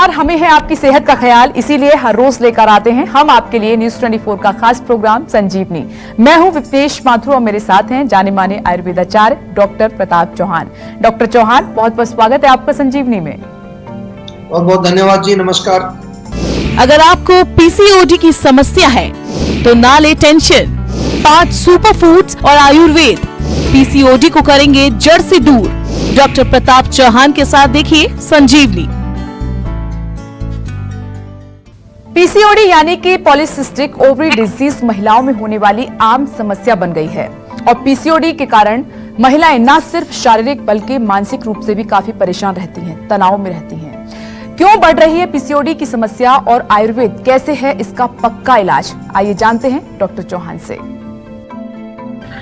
नमस्कार, हमें है आपकी सेहत का ख्याल, इसीलिए हर रोज लेकर आते हैं हम आपके लिए न्यूज 24 का खास प्रोग्राम संजीवनी। मैं हूं विपनेश माथुर और मेरे साथ हैं जाने माने आयुर्वेदाचार्य डॉक्टर प्रताप चौहान। डॉक्टर चौहान, बहुत बहुत स्वागत है आपका संजीवनी में। बहुत बहुत धन्यवाद जी, नमस्कार। अगर आपको पीसीओडी की समस्या है तो ना ले टेंशन, 5 सुपर फूड्स और आयुर्वेद पीसीओडी को करेंगे जड़ से दूर। डॉक्टर प्रताप चौहान के साथ देखिए संजीवनी। पीसीओडी यानी कि पॉलीसिस्टिक ओवरी डिजीज महिलाओं में होने वाली आम समस्या बन गई है और पीसीओडी के कारण महिलाएं न सिर्फ शारीरिक बल्कि मानसिक रूप से भी काफी परेशान रहती हैं, तनाव में रहती हैं। क्यों बढ़ रही है पीसीओडी की समस्या और आयुर्वेद कैसे है इसका पक्का इलाज, आइए जानते हैं डॉक्टर चौहान से।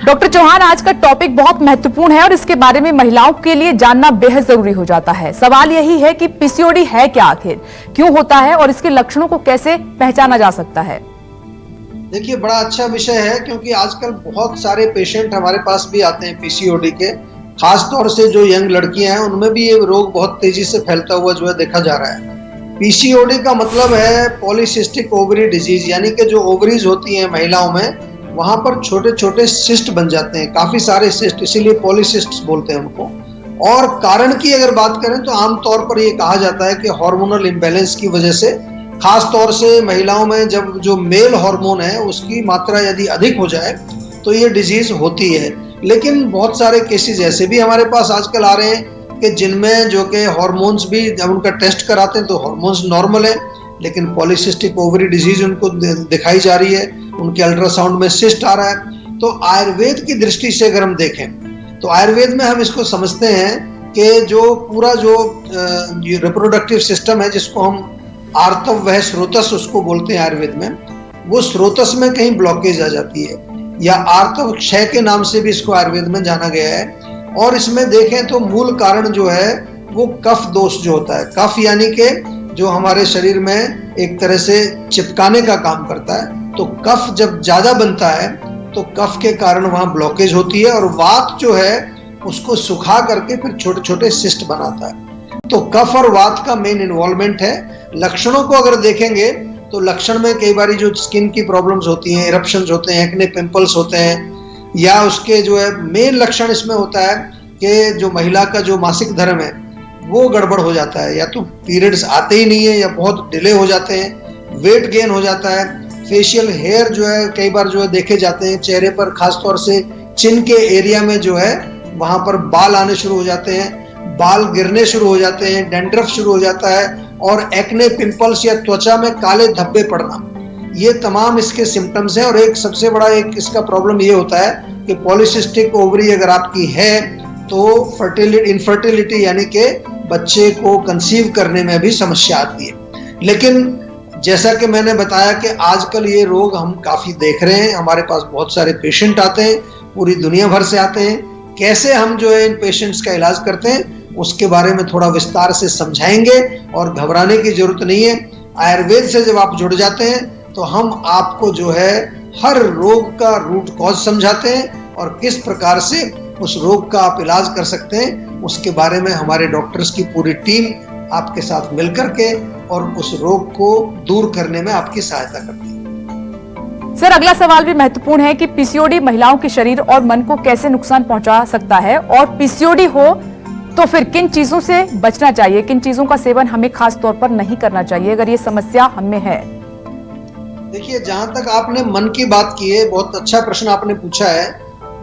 डॉक्टर चौहान, आज का टॉपिक बहुत महत्वपूर्ण है और इसके बारे में महिलाओं के लिए जानना बेहद जरूरी हो जाता है। सवाल यही है कि पीसीओडी है क्या, आखिर क्यों होता है और इसके लक्षणों को कैसे पहचाना जा सकता है? देखिए, बड़ा अच्छा विषय है क्योंकि आजकल बहुत सारे पेशेंट हमारे पास भी आते हैं पीसीओडी के, खास तौर से जो यंग लड़कियां हैं उनमें भी ये रोग बहुत तेजी से फैलता हुआ जो है देखा जा रहा है। पीसीओडी का मतलब है पॉलीसिस्टिक ओवरी डिजीज, यानी कि जो ओवरीज होती हैं महिलाओं में वहां पर छोटे छोटे सिस्ट बन जाते हैं, काफी सारे सिस्ट, इसीलिए पॉलीसिस्ट्स बोलते हैं उनको। और कारण की अगर बात करें तो आमतौर पर ये कहा जाता है कि हार्मोनल इम्बैलेंस की वजह से, खास तौर से महिलाओं में जब जो मेल हार्मोन है उसकी मात्रा यदि अधिक हो जाए तो ये डिजीज होती है। लेकिन बहुत सारे केसेस ऐसे भी हमारे पास आजकल आ रहे हैं कि जिनमें जो कि हार्मोन्स भी जब उनका टेस्ट कराते हैं तो हार्मोन्स नॉर्मल है, लेकिन पॉलीसिस्टिक ओवरी डिजीज उनको दिखाई जा रही है, उनके अल्ट्रासाउंड में सिस्ट आ रहा है। तो आयुर्वेद की दृष्टि से अगर हम देखें तो आयुर्वेद में हम इसको समझते हैं कि जो पूरा जो रिप्रोडक्टिव सिस्टम है, जिसको हम आर्तव वह स्रोतस उसको बोलते हैं आयुर्वेद में, वो स्रोतस में कहीं ब्लॉकेज आ जाती है या आर्तव क्षय के नाम से भी इसको आयुर्वेद में जाना गया है। और इसमें देखें तो मूल कारण जो है वो कफ दोष जो होता है, कफ यानी कि जो हमारे शरीर में एक तरह से चिपकाने का काम करता है। तो कफ जब ज्यादा बनता है तो कफ के कारण वहां ब्लॉकेज होती है और वात जो है उसको सुखा करके फिर छोटे छोटे सिस्ट बनाता है। तो कफ और वात का मेन इन्वॉल्वमेंट है। लक्षणों को अगर देखेंगे तो लक्षण में कई बार जो स्किन की प्रॉब्लम्स होती हैं, इरप्शंस होते हैं, एक्ने पिंपल्स होते हैं, या उसके जो है मेन लक्षण इसमें होता है कि जो महिला का जो मासिक धर्म है वो गड़बड़ हो जाता है, या तो पीरियड्स आते ही नहीं है या बहुत डिले हो जाते हैं, वेट गेन हो जाता है, फेशियल हेयर जो है कई बार जो है देखे जाते हैं चेहरे पर, खास तौर से चिन के एरिया में जो है वहां पर बाल आने शुरू हो जाते हैं, बाल गिरने शुरू हो जाते हैं, डैंड्रफ शुरू हो जाता है और एक्ने पिंपल्स या त्वचा में काले धब्बे पड़ना, ये तमाम इसके सिम्टम्स हैं। और एक सबसे बड़ा एक इसका प्रॉब्लम ये होता है कि पॉलीसिस्टिक ओवरी अगर आपकी है तो इनफर्टिलिटी यानी कि बच्चे को कंसीव करने में भी समस्या आती है। लेकिन जैसा कि मैंने बताया कि आजकल ये रोग हम काफी देख रहे हैं, हमारे पास बहुत सारे पेशेंट आते हैं, पूरी दुनिया भर से आते हैं। कैसे हम जो है इन पेशेंट्स का इलाज करते हैं उसके बारे में थोड़ा विस्तार से समझाएंगे और घबराने की जरूरत नहीं है। आयुर्वेद से जब आप जुड़ जाते हैं तो हम आपको जो है हर रोग का रूट कॉज समझाते हैं और किस प्रकार से उस रोग का आप इलाज कर सकते हैं उसके बारे में हमारे डॉक्टर्स की पूरी टीम आपके साथ मिलकर के और उस रोग को दूर करने में आपकी सहायता करती है। सर, अगला सवाल भी महत्वपूर्ण है कि पीसीओडी महिलाओं के शरीर और मन को कैसे नुकसान पहुंचा सकता है और पीसीओडी हो तो फिर किन चीजों से बचना चाहिए, किन चीजों का सेवन हमें खास तौर पर नहीं करना चाहिए अगर ये समस्या हमें है? देखिए, जहां तक आपने मन की बात की है, बहुत अच्छा प्रश्न आपने पूछा है।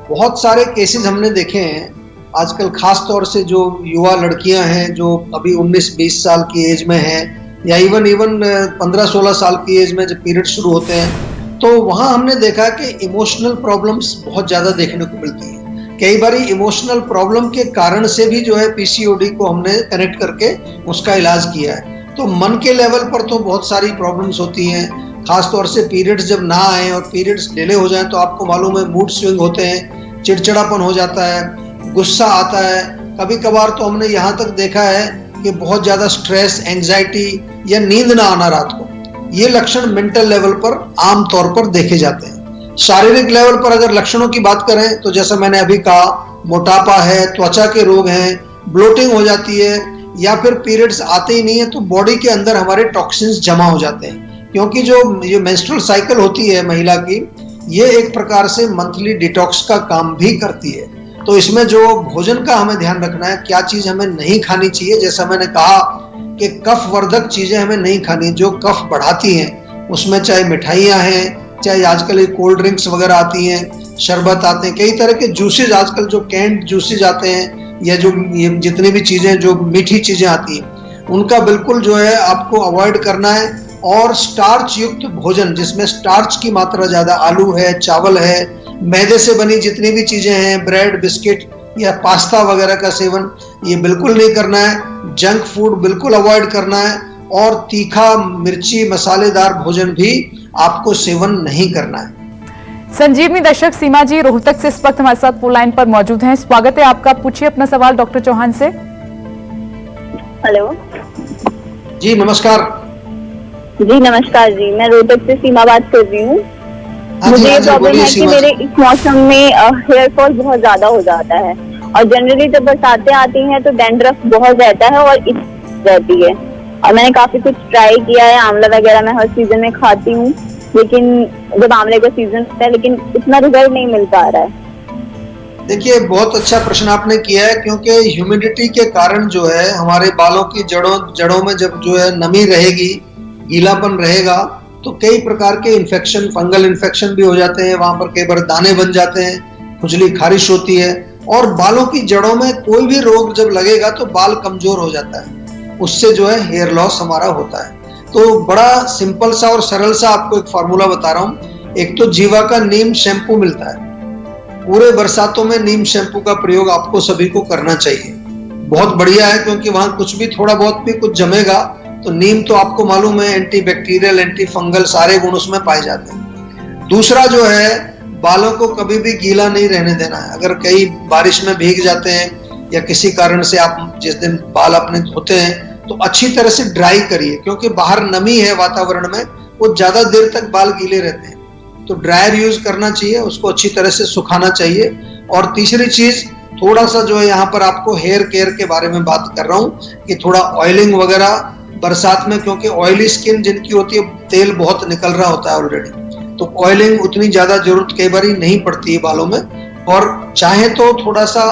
बहुत सारे केसेस हमने देखे हैं आजकल, खास तौर से जो युवा लड़कियां हैं जो अभी 19-20 साल की एज में हैं या इवन 15-16 साल की एज में जब पीरियड शुरू होते हैं तो वहां हमने देखा कि इमोशनल प्रॉब्लम्स बहुत ज़्यादा देखने को मिलती है। कई बार इमोशनल प्रॉब्लम के कारण से भी जो है पीसीओडी को हमने कनेक्ट करके उसका इलाज किया है। तो मन के लेवल पर तो बहुत सारी प्रॉब्लम्स होती हैं, खास तौर से पीरियड्स जब ना आए और पीरियड्स डिले हो जाएं तो आपको मालूम है मूड स्विंग होते हैं, चिड़चिड़ापन हो जाता है, गुस्सा आता है, कभी कभार तो हमने यहाँ तक देखा है कि बहुत ज़्यादा स्ट्रेस, एंजाइटी या नींद ना आना रात को, ये लक्षण मेंटल लेवल पर आम तौर पर देखे जाते हैं। शारीरिक लेवल पर अगर लक्षणों की बात करें तो जैसा मैंने अभी कहा, मोटापा है, त्वचा के रोग हैं, ब्लोटिंग हो जाती है या फिर पीरियड्स आते ही नहीं है तो बॉडी के अंदर हमारे टॉक्सिन्स जमा हो जाते हैं, क्योंकि जो ये मेंस्ट्रुअल साइकिल होती है महिला की, ये एक प्रकार से मंथली डिटॉक्स का काम भी करती है। तो इसमें जो भोजन का हमें ध्यान रखना है, क्या चीज हमें नहीं खानी चाहिए। जैसा मैंने कहा कि कफ वर्धक चीजें हमें नहीं खानी, जो कफ बढ़ाती हैं, उसमें चाहे मिठाइयाँ हैं, चाहे आजकल ये कोल्ड ड्रिंक्स वगैरह आती हैं, शरबत आते हैं, कई तरह के जूसेज आजकल जो कैंड जूसेज आते हैं, या जो ये जितनी भी चीजें जो मीठी चीजें आती हैं, उनका बिल्कुल जो है आपको अवॉइड करना है। और स्टार्च युक्त भोजन, जिसमें स्टार्च की मात्रा ज्यादा, आलू है, चावल है, मैदे से बनी जितनी भी चीजें हैं, ब्रेड, बिस्किट या पास्ता वगैरह का सेवन ये बिल्कुल नहीं करना है। जंक फूड बिल्कुल अवॉइड करना है। और तीखा, मिर्ची, मसालेदार भोजन भी आपको सेवन नहीं करना है। संजीवनी दर्शक सीमा जी रोहतक से इस वक्त हमारे साथ फोन लाइन पर मौजूद हैं। स्वागत है आपका, पूछिए अपना सवाल डॉक्टर चौहान से। हेलो जी नमस्कार। जी नमस्कार जी, मैं रोहतक से सीमा बात कर रही हूँ। हाँ मुझे जी, ये हाँ जी, प्रॉब्लम बोलिए है कि सीमा मेरे जी। इस मौसम में हेयर फॉल बहुत ज्यादा हो जाता है, और जनरली जब बरसातें आती हैं तो डैंड्रफ बहुत रहता है और इच रहती है। और मैंने काफी कुछ ट्राई किया है, आंवला वगैरह मैं हर सीजन में खाती हूँ, लेकिन जब आंवले का सीजन होता है, लेकिन इतना रिजल्ट नहीं मिल पा रहा है। देखिए, बहुत अच्छा प्रश्न आपने किया है, क्योंकि ह्यूमिडिटी के कारण जो है हमारे बालों की जड़ों में जब जो है नमी रहेगी, गीलापन रहेगा, तो कई प्रकार के इन्फेक्शन, फंगल इन्फेक्शन भी हो जाते हैं। वहां पर कई बार दाने बन जाते हैं, खुजली खारिश होती है, और बालों की जड़ों में कोई भी रोग जब लगेगा तो बाल कमजोर हो जाता है, उससे जो है हेयर लॉस हमारा होता है। तो बड़ा सिंपल सा और सरल सा आपको एक फार्मूला बता रहा हूँ। एक तो जीवा का नीम शैम्पू मिलता है, पूरे बरसातों में नीम शैम्पू का प्रयोग आपको सभी को करना चाहिए। बहुत बढ़िया है, क्योंकि वहां कुछ भी, थोड़ा बहुत भी कुछ जमेगा तो नीम तो आपको मालूम है एंटी बैक्टीरियल, एंटी फंगल सारे गुण उसमें पाए जाते हैं। दूसरा जो है, बालों को कभी भी गीला नहीं रहने देना है। अगर कई बारिश में भीग जाते हैं या किसी कारण से आप जिस दिन बाल अपने धोते हैं तो अच्छी तरह से ड्राई करिए, क्योंकि बाहर नमी है वातावरण में, वो ज्यादा देर तक बाल गीले रहते हैं। तो ड्रायर यूज करना चाहिए, उसको अच्छी तरह से सुखाना चाहिए। और तीसरी चीज, थोड़ा सा जो है यहाँ पर आपको हेयर केयर के बारे में बात कर रहा हूँ कि थोड़ा ऑयलिंग वगैरह बरसात में, क्योंकि ऑयली स्किन जिनकी होती है, तेल बहुत निकल रहा होता है ऑलरेडी, तो ऑयलिंग उतनी ज्यादा जरूरत कई बार नहीं पड़ती है बालों में। और चाहे तो थोड़ा सा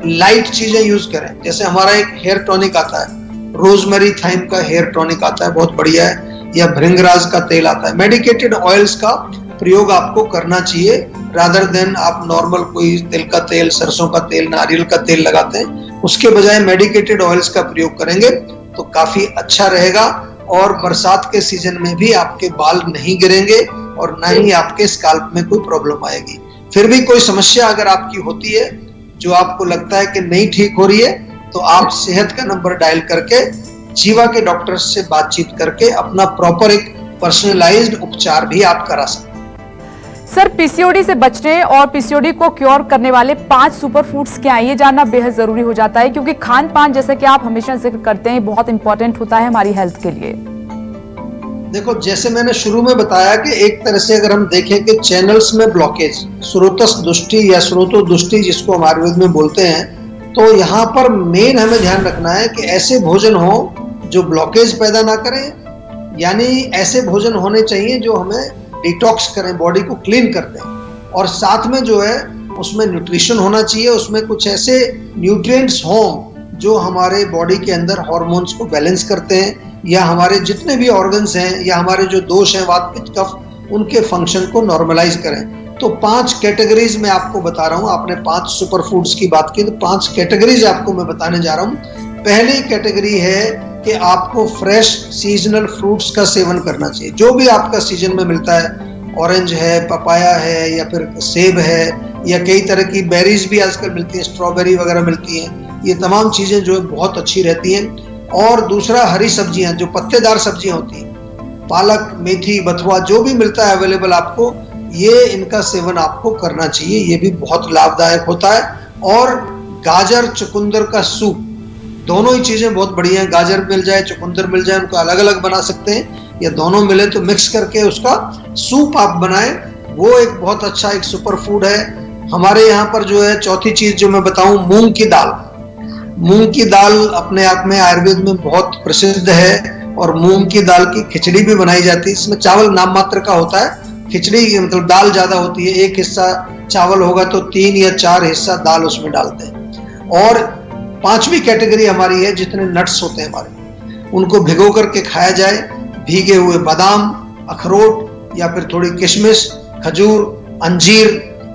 लाइट चीजें यूज करें, जैसे हमारा एक हेयर टॉनिक आता है, रोजमेरी थाइम का हेयर टॉनिक आता है, बहुत बढ़िया है, या भृंगराज का तेल आता है। मेडिकेटेड ऑयल्स का प्रयोग आपको करना चाहिए, रादर देन आप नॉर्मल कोई तिल का तेल, सरसों का तेल, नारियल का तेल लगाते हैं, उसके बजाय मेडिकेटेड ऑयल्स का प्रयोग करेंगे तो काफी अच्छा रहेगा। और बरसात के सीजन में भी आपके बाल नहीं गिरेंगे और ना ही आपके स्काल्प में कोई प्रॉब्लम आएगी। फिर भी कोई समस्या अगर आपकी होती है जो आपको लगता है कि नहीं ठीक हो रही है, तो आप सेहत का नंबर डायल करके जीवा के डॉक्टर से बातचीत करके अपना प्रॉपर एक पर्सनलाइज्ड उपचार भी आप करा सकते हैं। सर, पीसीओडी से बचने और पीसीओडी को क्योर करने वाले 5 सुपर फूड्स क्या हैं, ये जानना बेहद जरूरी हो जाता है, क्योंकि खान पान, जैसे कि आप हमेशा जिक्र करते हैं, बहुत इंपॉर्टेंट होता है हमारी हेल्थ के लिए। देखो, जैसे मैंने शुरू में बताया कि एक तरह से अगर हम देखें कि चैनल्स में ब्लॉकेज, स्रोतस दुष्टि या स्रोतो दुष्टि जिसको हम आयुर्वेद में बोलते हैं, तो यहाँ पर मेन हमें ध्यान रखना है कि ऐसे भोजन हो जो ब्लॉकेज पैदा ना करें, यानी ऐसे भोजन होने चाहिए जो हमें डिटॉक्स करें, बॉडी को क्लीन कर दें, और साथ में जो है उसमें न्यूट्रिशन होना चाहिए, उसमें कुछ ऐसे न्यूट्रिएंट्स हों जो हमारे बॉडी के अंदर हार्मोन्स को बैलेंस करते हैं, या हमारे जितने भी ऑर्गन्स हैं या हमारे जो दोष हैं, वात पित्त कफ, उनके फंक्शन को नॉर्मलाइज करें। तो 5 कैटेगरीज में आपको बता रहा हूँ। आपने 5 सुपर फूड्स की बात की, तो 5 कैटेगरीज आपको मैं बताने जा रहा हूँ। पहली कैटेगरी है कि आपको फ्रेश सीजनल फ्रूट्स का सेवन करना चाहिए, जो भी आपका सीजन में मिलता है, ऑरेंज है, पपाया है, या फिर सेब है, या कई तरह की बेरीज भी आजकल मिलती हैं, स्ट्रॉबेरी वगैरह मिलती हैं, ये तमाम चीजें जो है बहुत अच्छी रहती हैं। और दूसरा, हरी सब्जियां, जो पत्तेदार सब्जियां होती हैं, पालक, मेथी, बथुआ, जो भी मिलता है अवेलेबल आपको, ये इनका सेवन आपको करना चाहिए, ये भी बहुत लाभदायक होता है। और गाजर, चुकंदर का सूप, दोनों ही चीजें बहुत बढ़िया हैं। गाजर मिल जाए, चुकंदर मिल जाए, उनको अलग अलग बना सकते हैं, या दोनों मिले तो मिक्स करके उसका सूप आप बनाएं, वो एक बहुत अच्छा एक सुपर फूड है। हमारे यहाँ पर जो है चौथी चीज जो मैं बताऊं, मूंग की दाल। मूंग की दाल अपने आप में आयुर्वेद में बहुत प्रसिद्ध है और मूंग की दाल की खिचड़ी भी बनाई जाती है। इसमें चावल नाम मात्र का होता है, खिचड़ी मतलब दाल ज्यादा होती है। एक हिस्सा चावल होगा तो 3 या 4 हिस्सा दाल उसमें डालते हैं। और 5वीं कैटेगरी हमारी है, जितने नट्स होते हैं हमारे, उनको भिगो करके खाया जाए। भीगे हुए बादाम, अखरोट या फिर थोड़ी किशमिश, खजूर, अंजीर,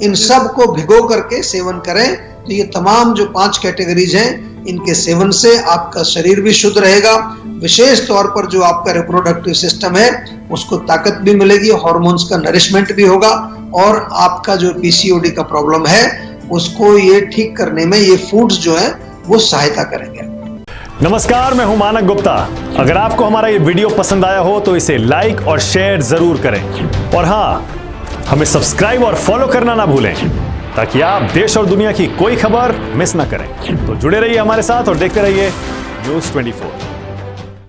इन सब को भिगो करके सेवन करें। तो ये तमाम जो 5 कैटेगरीज हैं, इनके सेवन से आपका शरीर भी शुद्ध रहेगा। विशेष तौर पर जो आपका रिप्रोडक्टिव सिस्टम है उसको ताकत भी मिलेगी, हार्मोन्स का नरिशमेंट भी होगा और आपका जो पीसीओडी का प्रॉब्लम है उसको ये ठीक करने में ये फूड्स जो है वो सहायता करेंगे। नमस्कार, मैं हूं मानक गुप्ता। अगर आपको हमारा ये वीडियो पसंद आया हो तो इसे लाइक और शेयर जरूर करें और हाँ, हमें सब्सक्राइब और फॉलो करना ना भूलें ताकि आप देश और दुनिया की कोई खबर मिस ना करें। तो जुड़े रहिए हमारे साथ और देखते रहिए News 24।